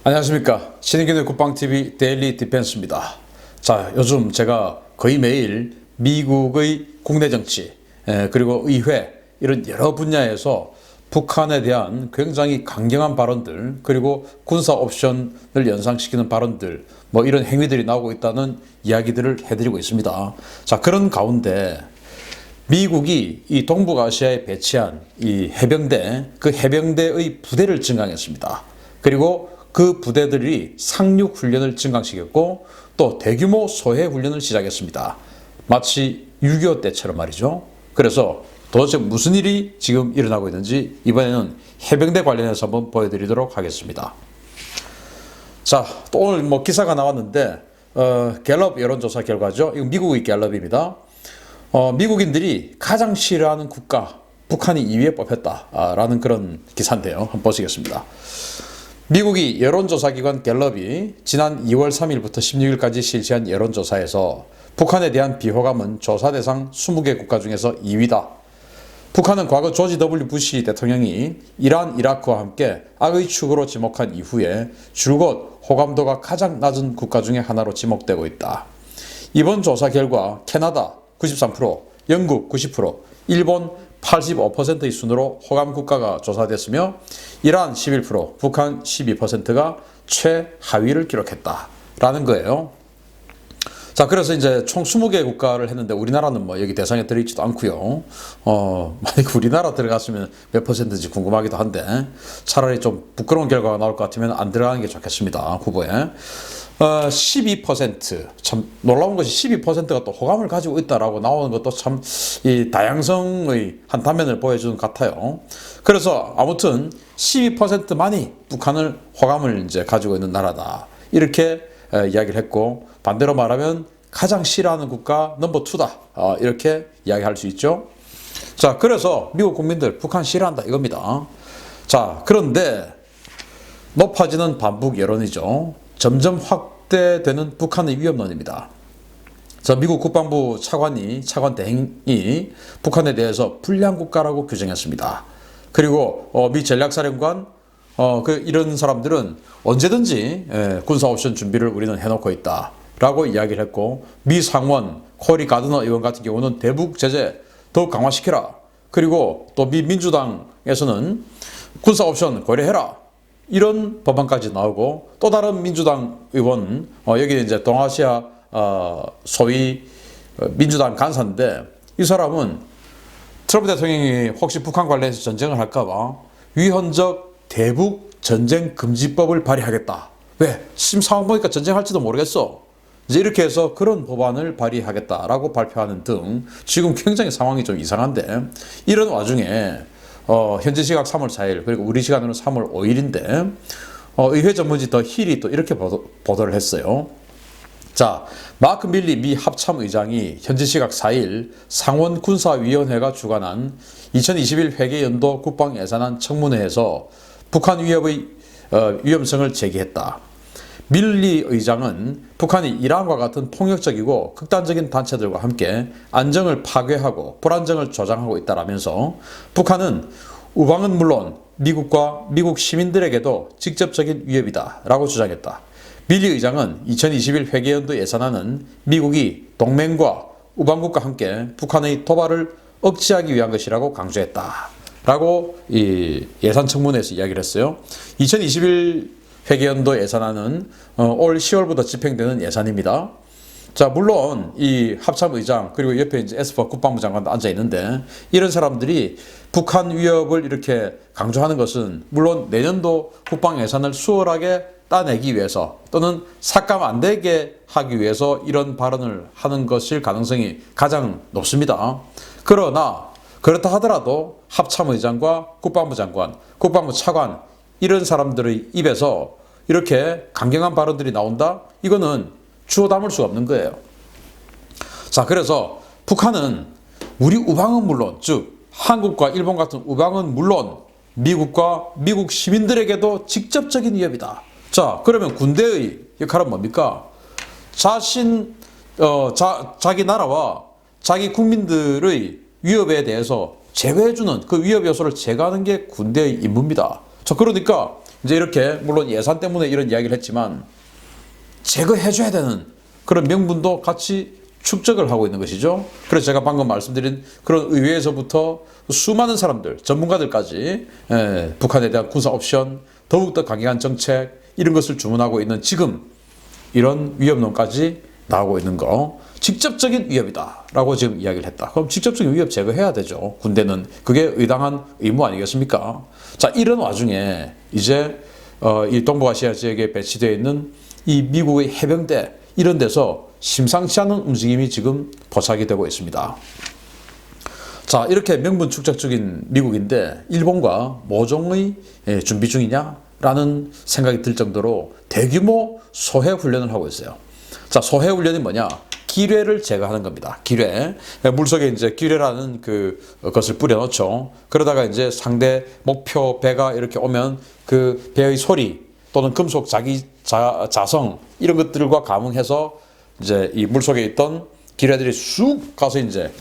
안녕하십니까. 신의균의 국방TV 데일리 디펜스입니다. 자, 요즘 제가 거의 매일 미국의 국내 정치, 그리고 의회, 이런 여러 분야에서 북한에 대한 굉장히 강경한 발언들, 그리고 군사 옵션을 연상시키는 발언들, 이런 행위들이 나오고 있다는 이야기들을 해드리고 있습니다. 자, 그런 가운데 미국이 이 동북아시아에 배치한 이 해병대, 그 해병대의 부대를 증강했습니다. 그리고 그 부대들이 상륙 훈련을 증강시켰고 또 대규모 소해 훈련을 시작했습니다. 마치 6.25 때처럼 말이죠. 그래서 도대체 무슨 일이 지금 일어나고 있는지 이번에는 해병대 관련해서 한번 보여드리도록 하겠습니다. 자, 또 오늘 기사가 나왔는데 갤럽 여론조사 결과죠. 이거 미국의 갤럽입니다. 미국인들이 가장 싫어하는 국가 북한이 2위에 뽑혔다라는 그런 기사인데요. 한번 보시겠습니다. 미국이 여론조사기관 갤럽이 지난 2월 3일부터 16일까지 실시한 여론조사에서 북한에 대한 비호감은 조사 대상 20개 국가 중에서 2위다. 북한은 과거 조지 W 부시 대통령이 이란, 이라크와 함께 악의 축으로 지목한 이후에 줄곧 호감도가 가장 낮은 국가 중에 하나로 지목되고 있다. 이번 조사 결과 캐나다 93%, 영국 90%, 일본 85%의 순으로 호감 국가가 조사됐으며 이란 11%, 북한 12%가 최하위를 기록했다라는 거예요. 자, 그래서 이제 총 20개 국가를 했는데 우리나라는 여기 대상에 들어있지도 않고요. 만약 우리나라 들어갔으면 몇 퍼센트인지 궁금하기도 한데 차라리 좀 부끄러운 결과가 나올 것 같으면 안 들어가는 게 좋겠습니다. 후보에. 12%, 참 놀라운 것이 12%가 또 호감을 가지고 있다라고 나오는 것도 참 이 다양성의 한 단면을 보여주는 것 같아요. 그래서 아무튼 12%만이 북한을 호감을 이제 가지고 있는 나라다. 이렇게 이야기를 했고, 반대로 말하면 가장 싫어하는 국가 넘버 2다. 이렇게 이야기할 수 있죠. 자, 그래서 미국 국민들 북한 싫어한다 이겁니다. 자, 그런데 높아지는 반북 여론이죠. 점점 확대되는 북한의 위협론입니다. 미국 국방부 차관 대행이 북한에 대해서 불량 국가라고 규정했습니다. 그리고 미 전략사령관 이런 사람들은 언제든지 군사 옵션 준비를 우리는 해놓고 있다라고 이야기를 했고, 미 상원 코리 가드너 의원 같은 경우는 대북 제재 더욱 강화시켜라. 그리고 또 미 민주당에서는 군사 옵션 고려해라. 이런 법안까지 나오고, 또 다른 민주당 의원, 여기는 이제 동아시아 소위 민주당 간사인데, 이 사람은 트럼프 대통령이 혹시 북한 관련해서 전쟁을 할까봐 위헌적 대북 전쟁 금지법을 발의하겠다. 왜? 지금 상황 보니까 전쟁할지도 모르겠어. 이제 이렇게 해서 그런 법안을 발의하겠다라고 발표하는 등 지금 굉장히 상황이 좀 이상한데, 이런 와중에 현지 시각 3월 4일, 그리고 우리 시간으로 3월 5일인데, 의회 전문지 더 힐이 또 이렇게 보도를 했어요. 자, 마크 밀리 미 합참의장이 현지 시각 4일 상원 군사위원회가 주관한 2021 회계연도 국방예산안 청문회에서 북한 위협의 위험성을 제기했다. 밀리 의장은 북한이 이란과 같은 폭력적이고 극단적인 단체들과 함께 안정을 파괴하고 불안정을 조장하고 있다라면서 북한은 우방은 물론 미국과 미국 시민들에게도 직접적인 위협이다 라고 주장했다. 밀리 의장은 2021 회계연도 예산안은 미국이 동맹과 우방국과 함께 북한의 도발을 억제하기 위한 것이라고 강조했다 라고 이 예산 청문회에서 이야기를 했어요. 2021 회계연도 예산안은 올 10월부터 집행되는 예산입니다. 자, 물론 이 합참의장 그리고 옆에 이제 에스퍼 국방부 장관도 앉아 있는데, 이런 사람들이 북한 위협을 이렇게 강조하는 것은 물론 내년도 국방 예산을 수월하게 따내기 위해서 또는 삭감 안 되게 하기 위해서 이런 발언을 하는 것일 가능성이 가장 높습니다. 그러나 그렇다 하더라도 합참의장과 국방부 장관, 국방부 차관 이런 사람들의 입에서 이렇게 강경한 발언들이 나온다? 이거는 주워 담을 수가 없는 거예요. 자, 그래서 북한은 우리 우방은 물론, 즉 한국과 일본 같은 우방은 물론 미국과 미국 시민들에게도 직접적인 위협이다. 자, 그러면 군대의 역할은 뭡니까? 자기 나라와 자기 국민들의 위협에 대해서 제거해주는 그 위협 요소를 제거하는 게 군대의 임무입니다. 자, 그러니까 이제 이렇게 물론 예산 때문에 이런 이야기를 했지만 제거해줘야 되는 그런 명분도 같이 축적을 하고 있는 것이죠. 그래서 제가 방금 말씀드린 그런 의회에서부터 수많은 사람들, 전문가들까지 북한에 대한 군사 옵션, 더욱더 강경한 정책 이런 것을 주문하고 있는 지금 이런 위협론까지 나오고 있는 거 직접적인 위협이다 라고 지금 이야기를 했다. 그럼 직접적인 위협 제거해야 되죠. 군대는 그게 의당한 의무 아니겠습니까? 자, 이런 와중에 이제 이 동북아시아 지역에 배치되어 있는 이 미국의 해병대 이런 데서 심상치 않은 움직임이 지금 포착이 되고 있습니다. 자, 이렇게 명분 축적적인 미국인데 일본과 모종의 준비 중이냐라는 생각이 들 정도로 대규모 소해 훈련을 하고 있어요. 자, 소해 훈련이 뭐냐? 기뢰를 제거하는 겁니다. 기뢰. 물속에 이제 기뢰라는 그것을 뿌려놓죠. 그러다가 이제 상대 목표 배가 이렇게 오면 그 배의 소리 또는 금속 자성 이런 것들과 감응해서 이제 이 물속에 있던 기뢰들이 쑥 가서 이제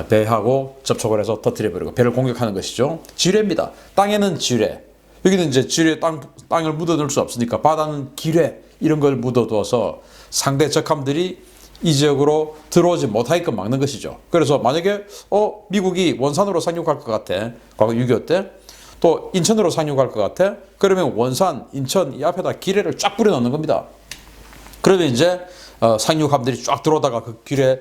배하고 접촉을 해서 터뜨려버리고 배를 공격하는 것이죠. 지뢰입니다. 땅에는 지뢰. 여기는 이제 지뢰 땅을 묻어둘 수 없으니까 바다는 기뢰 이런 걸 묻어두어서 상대 적함들이 이 지역으로 들어오지 못하게끔 막는 것이죠. 그래서 만약에 미국이 원산으로 상륙할 것 같아. 과거 6.25 때. 또 인천으로 상륙할 것 같아. 그러면 원산, 인천 이 앞에다 기뢰를 쫙 뿌려놓는 겁니다. 그러면 이제 상륙함들이 쫙 들어오다가 그 기뢰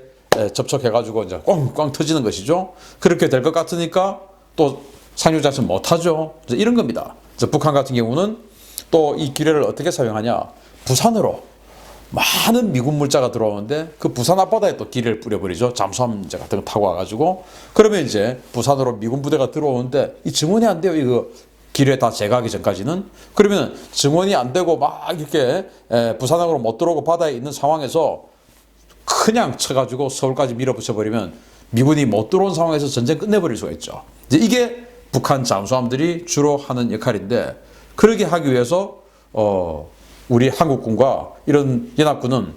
접촉해가지고 이제 꽝꽝 터지는 것이죠. 그렇게 될 것 같으니까 또 상륙작전 못하죠. 이런 겁니다. 그래서 북한 같은 경우는 또 이 기뢰를 어떻게 사용하냐. 부산으로 많은 미군 물자가 들어오는데 그 부산 앞바다에 또 기뢰를 뿌려버리죠. 잠수함 이제 같은 거 타고 와가지고 그러면 이제 부산으로 미군 부대가 들어오는데 이 증원이 안 돼요. 이거 기뢰 다 제거하기 전까지는. 그러면 증원이 안 되고 막 이렇게 부산항으로 못 들어오고 바다에 있는 상황에서 그냥 쳐가지고 서울까지 밀어붙여버리면 미군이 못 들어온 상황에서 전쟁 끝내버릴 수가 있죠. 이제 이게 북한 잠수함들이 주로 하는 역할인데 그러게 하기 위해서 우리 한국군과 이런 연합군은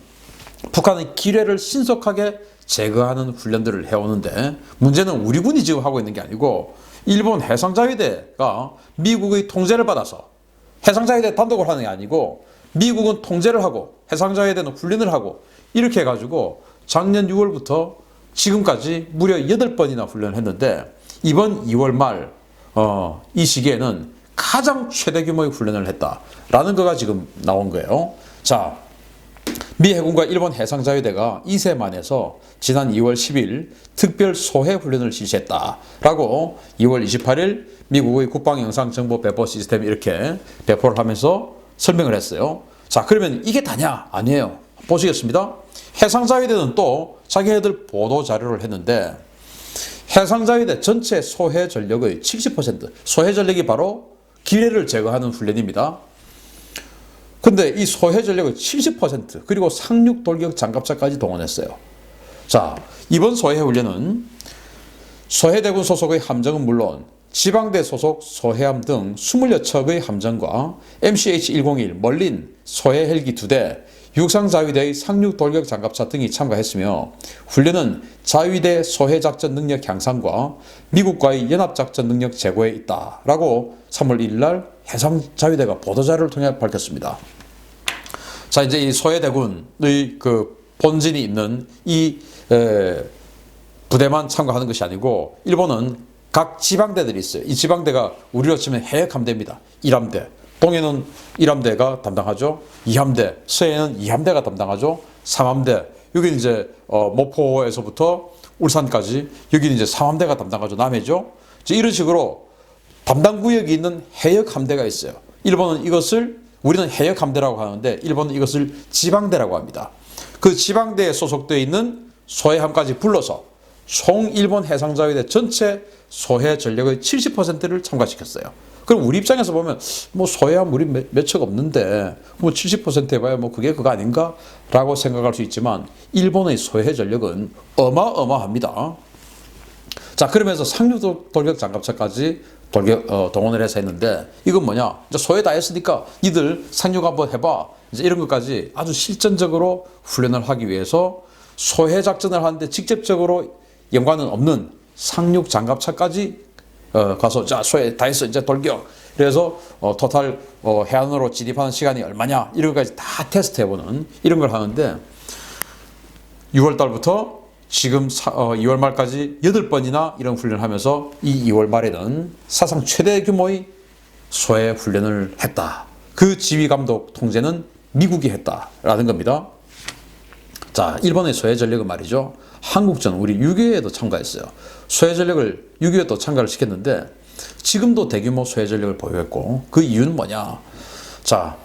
북한의 기뢰를 신속하게 제거하는 훈련들을 해오는데 문제는 우리 군이 지금 하고 있는 게 아니고 일본 해상자위대가 미국의 통제를 받아서 해상자위대 단독을 하는 게 아니고 미국은 통제를 하고 해상자위대는 훈련을 하고 이렇게 해가지고 작년 6월부터 지금까지 무려 8번이나 훈련을 했는데 이번 2월 말 이 시기에는 가장 최대 규모의 훈련을 했다라는 거가 지금 나온 거예요. 자, 미 해군과 일본 해상자위대가 이세만에서 지난 2월 10일 특별 소해 훈련을 실시했다라고 2월 28일 미국의 국방영상정보 배포 시스템이 이렇게 배포를 하면서 설명을 했어요. 자, 그러면 이게 다냐? 아니에요. 보시겠습니다. 해상자위대는 또 자기네들 보도 자료를 했는데 해상자위대 전체 소해 전력의 70%, 소해 전력이 바로 기뢰를 제거하는 훈련입니다. 근데 이 소해 전력의 70% 그리고 상륙 돌격 장갑차까지 동원했어요. 자, 이번 소해 훈련은 소해대군 소속의 함정은 물론 지방대 소속 소해함 등 20여 척의 함정과 MCH-101 멀린 소해 헬기 2대, 육상자위대의 상륙 돌격 장갑차 등이 참가했으며 훈련은 자위대 소해작전 능력 향상과 미국과의 연합작전 능력 제고에 있다라고 3월 1일 날 해상자위대가 보도자료를 통해 밝혔습니다. 자, 이제 이 소해대군의 그 본진이 있는 이 부대만 참가하는 것이 아니고 일본은 각 지방대들이 있어요. 이 지방대가 우리로 치면 해역함대입니다. 1함대. 동해는 1함대가 담당하죠. 2함대, 서해는 2함대가 담당하죠. 3함대, 여기는 이제 모포에서부터 울산까지 여기는 이제 3함대가 담당하죠. 남해죠. 이런 식으로 담당 구역이 있는 해역 함대가 있어요. 일본은 이것을 우리는 해역 함대라고 하는데 일본은 이것을 지방대라고 합니다. 그 지방대에 소속되어 있는 소해함까지 불러서 총 일본 해상자위대 전체 소해 전력의 70%를 참가시켰어요. 그럼 우리 입장에서 보면 뭐 소해함 우리 몇 척 없는데 뭐 70% 해봐야 뭐 그게 그거 아닌가? 라고 생각할 수 있지만 일본의 소해 전력은 어마어마합니다. 자, 그러면서 상륙 돌격 장갑차까지 동원을 해서 했는데 이건 뭐냐? 이제 소해 다 했으니까 니들 상륙 한번 해봐. 이제 이런 것까지 아주 실전적으로 훈련을 하기 위해서 소해 작전을 하는데 직접적으로 연관은 없는 상륙 장갑차까지 가서 자, 소해 다 했어. 이제 돌격. 그래서 토탈 해안으로 진입하는 시간이 얼마냐 이런 것까지 다 테스트해보는 이런 걸 하는데 6월 달부터 지금 2월 말까지 8번이나 이런 훈련을 하면서 이 2월 말에는 사상 최대 규모의 소해 훈련을 했다. 그 지휘감독 통제는 미국이 했다라는 겁니다. 자, 일본의 소해 전력은 말이죠. 한국전 우리 6.25에도 참가했어요. 소해 전력을 6.25에도 참가를 시켰는데 지금도 대규모 소해 전력을 보유했고 그 이유는 뭐냐? 자,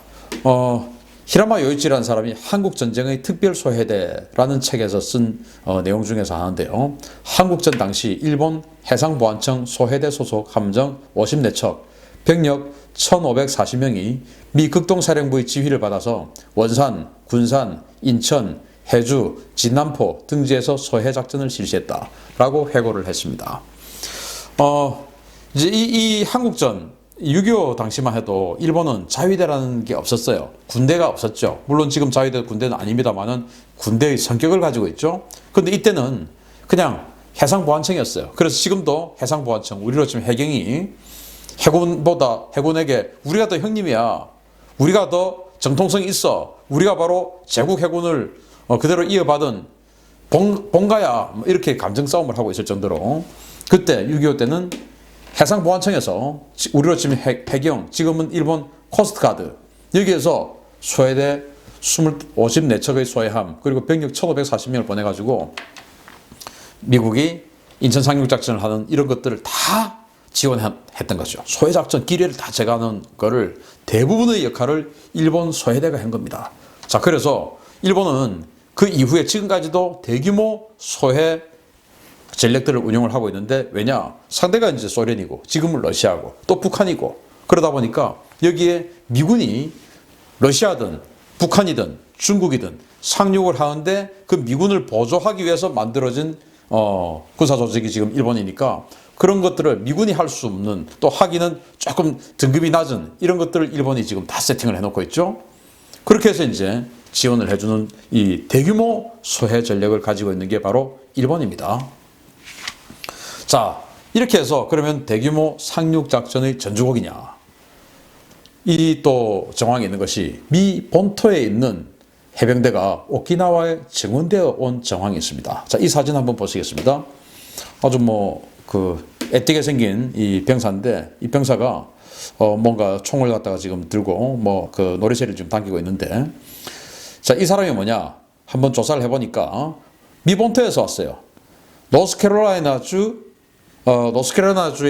히라마 요이치라는 사람이 한국전쟁의 특별소해대라는 책에서 쓴 내용 중에서 하나인데요. 한국전 당시 일본 해상보안청 소해대 소속 함정 54척, 병력 1,540명이 미 극동사령부의 지휘를 받아서 원산, 군산, 인천, 해주, 진남포 등지에서 소해 작전을 실시했다라고 회고를 했습니다. 이제 이 한국전 6.25 당시만 해도 일본은 자위대라는 게 없었어요. 군대가 없었죠. 물론 지금 자위대 군대는 아닙니다만은 군대의 성격을 가지고 있죠. 근데 이때는 그냥 해상보안청이었어요. 그래서 지금도 해상보안청, 우리로 치면 해경이 해군에게 우리가 더 형님이야. 우리가 더 정통성이 있어. 우리가 바로 제국 해군을 그대로 이어받은 본가야. 이렇게 감정 싸움을 하고 있을 정도로 그때 6.25 때는 해상보안청에서 우리로 치면 해경, 지금은 일본 코스트가드 여기에서 소해대 54척의 소해함 그리고 병력 1,540명을 보내가지고 미국이 인천 상륙작전을 하는 이런 것들을 다 지원했던 거죠. 소해작전 기뢰를 다 제거하는 거를 대부분의 역할을 일본 소해대가 한 겁니다. 자, 그래서 일본은 그 이후에 지금까지도 대규모 소해 전력들을 운용을 하고 있는데 왜냐? 상대가 이제 소련이고 지금은 러시아고 또 북한이고 그러다 보니까 여기에 미군이 러시아든 북한이든 중국이든 상륙을 하는데 그 미군을 보조하기 위해서 만들어진 군사조직이 지금 일본이니까 그런 것들을 미군이 할 수 없는 또 하기는 조금 등급이 낮은 이런 것들을 일본이 지금 다 세팅을 해놓고 있죠. 그렇게 해서 이제 지원을 해주는 이 대규모 소해 전력을 가지고 있는 게 바로 일본입니다. 자, 이렇게 해서 그러면 대규모 상륙작전의 전주곡이냐? 이 또 정황이 있는 것이 미 본토에 있는 해병대가 오키나와에 증원되어 온 정황이 있습니다. 자, 이 사진 한번 보시겠습니다. 아주 애띠게 생긴 이 병사인데 이 병사가 뭔가 총을 갖다가 지금 들고 놀이새를 좀 당기고 있는데 자, 이 사람이 뭐냐? 한번 조사를 해보니까 미 본토에서 왔어요. 노스캐롤라이나주에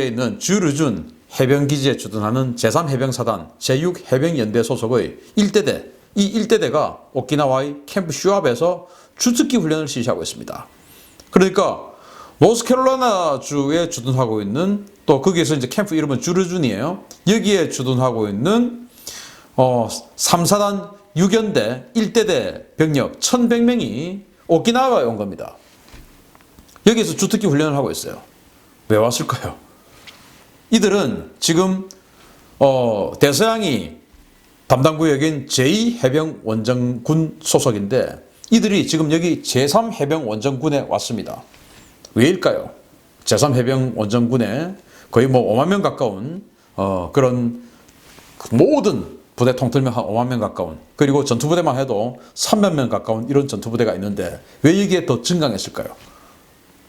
있는 주르준 해병기지에 주둔하는 제3해병사단 제6해병연대 소속의 1대대, 이 1대대가 오키나와의 캠프 슈압에서 주특기 훈련을 실시하고 있습니다. 그러니까 노스캐롤라이나주에 주둔하고 있는 또 거기에서 이제 캠프 이름은 주르준이에요. 여기에 주둔하고 있는 3사단 6연대 1대대 병력 1,100명이 오키나와에 온 겁니다. 여기에서 주특기 훈련을 하고 있어요. 왜 왔을까요? 이들은 지금 대서양이 담당 구역인 제2해병원정군 소속인데 이들이 지금 여기 제3해병원정군에 왔습니다. 왜일까요? 제3해병원정군에 거의 5만 명 가까운 그런 모든 부대 통틀면 한 5만 명 가까운 그리고 전투부대만 해도 3만 명 가까운 이런 전투부대가 있는데 왜 이게 더 증강했을까요?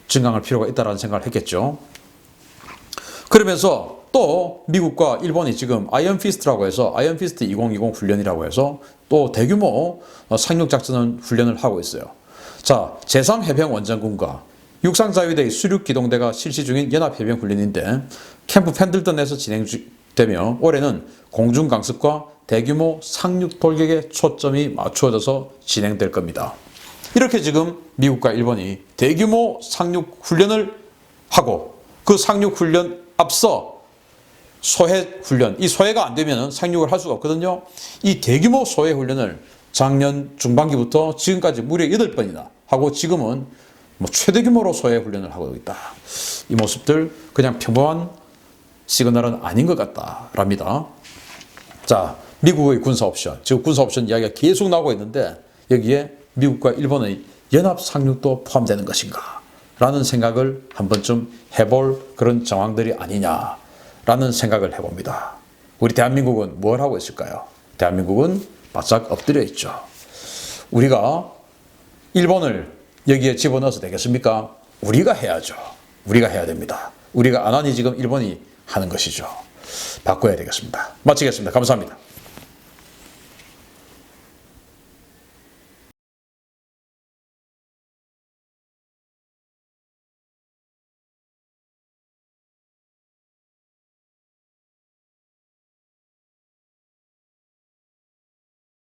증강할 필요가 있다는 생각을 했겠죠. 그러면서 또 미국과 일본이 지금 아이언피스트라고 해서 아이언피스트 2020 훈련이라고 해서 또 대규모 상륙작전 훈련을 하고 있어요. 자, 제3해병원정군과 육상자위대의 수륙기동대가 실시 중인 연합해병훈련인데 캠프 펜들턴에서 진행되며 올해는 공중강습과 대규모 상륙 돌격에 초점이 맞추어져서 진행될 겁니다. 이렇게 지금 미국과 일본이 대규모 상륙 훈련을 하고 그 상륙 훈련 앞서 소해 훈련, 이 소해가 안 되면 상륙을 할 수가 없거든요. 이 대규모 소해 훈련을 작년 중반기부터 지금까지 무려 8번이나 하고 지금은 최대 규모로 소해 훈련을 하고 있다. 이 모습들 그냥 평범한 시그널은 아닌 것 같다랍니다. 자, 미국의 군사 옵션, 지금 군사 옵션 이야기가 계속 나오고 있는데 여기에 미국과 일본의 연합 상륙도 포함되는 것인가? 라는 생각을 한 번쯤 해볼 그런 정황들이 아니냐라는 생각을 해봅니다. 우리 대한민국은 뭘 하고 있을까요? 대한민국은 바짝 엎드려 있죠. 우리가 일본을 여기에 집어넣어서 되겠습니까? 우리가 해야죠. 우리가 해야 됩니다. 우리가 안 하니 지금 일본이 하는 것이죠. 바꿔야 되겠습니다. 마치겠습니다. 감사합니다.